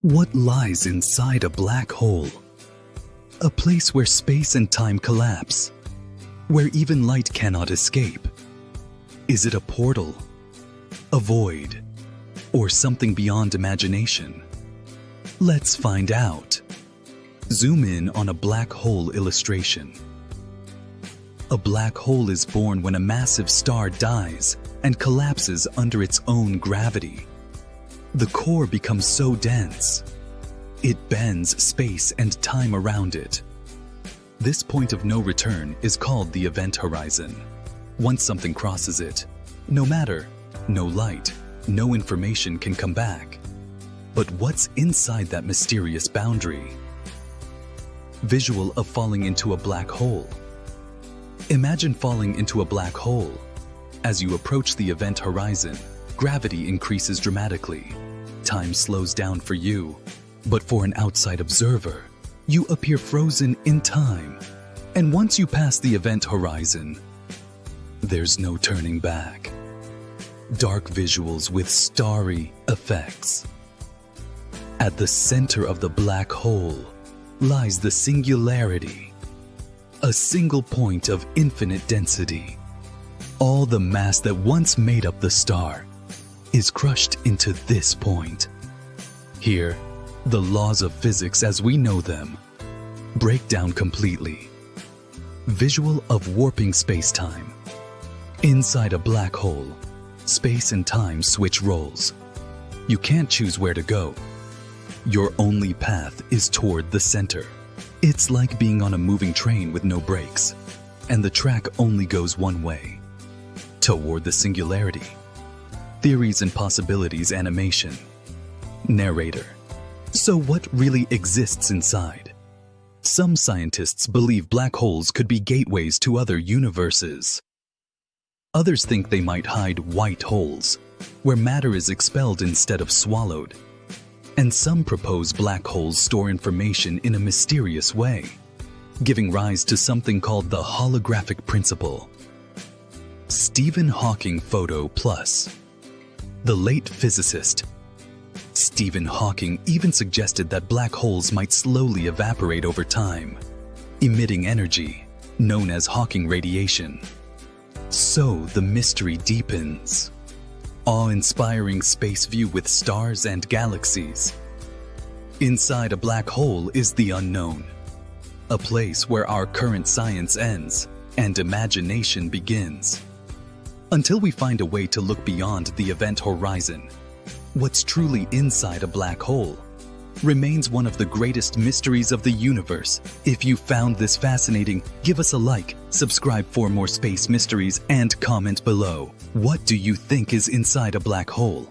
What lies inside a black hole? A place where space and time collapse, where even light cannot escape. Is it a portal, a void, or something beyond imagination? Let's find out. Zoom in on a black hole illustration. A black hole is born when a massive star dies and collapses under its own gravity. The core becomes so dense, it bends space and time around it. This point of no return is called the event horizon. Once something crosses it, no matter, no light, no information can come back. But what's inside that mysterious boundary? Visual of falling into a black hole. Imagine falling into a black hole. As you approach the event horizon, gravity increases dramatically. Time slows down for you, but for an outside observer, you appear frozen in time. And once you pass the event horizon, there's no turning back. Dark visuals with starry effects. At the center of the black hole lies the singularity, a single point of infinite density. All the mass that once made up the star is crushed into this point. Here, the laws of physics as we know them break down completely. Visual of warping space-time. Inside a black hole, space and time switch roles. You can't choose where to go. Your only path is toward the center. It's like being on a moving train with no brakes, and the track only goes one way, toward the singularity. Theories and possibilities animation. Narrator. So what really exists inside? Some scientists believe black holes could be gateways to other universes. Others think they might hide white holes, where matter is expelled instead of swallowed. And some propose black holes store information in a mysterious way, giving rise to something called the holographic principle. Stephen Hawking Photo Plus. The late physicist Stephen Hawking even suggested that black holes might slowly evaporate over time, emitting energy known as Hawking radiation. So the mystery deepens. Awe-inspiring space view with stars and galaxies. Inside a black hole is the unknown, a place where our current science ends and imagination begins. Until we find a way to look beyond the event horizon, what's truly inside a black hole remains one of the greatest mysteries of the universe. If you found this fascinating, give us a like, subscribe for more space mysteries, and comment below. What do you think is inside a black hole?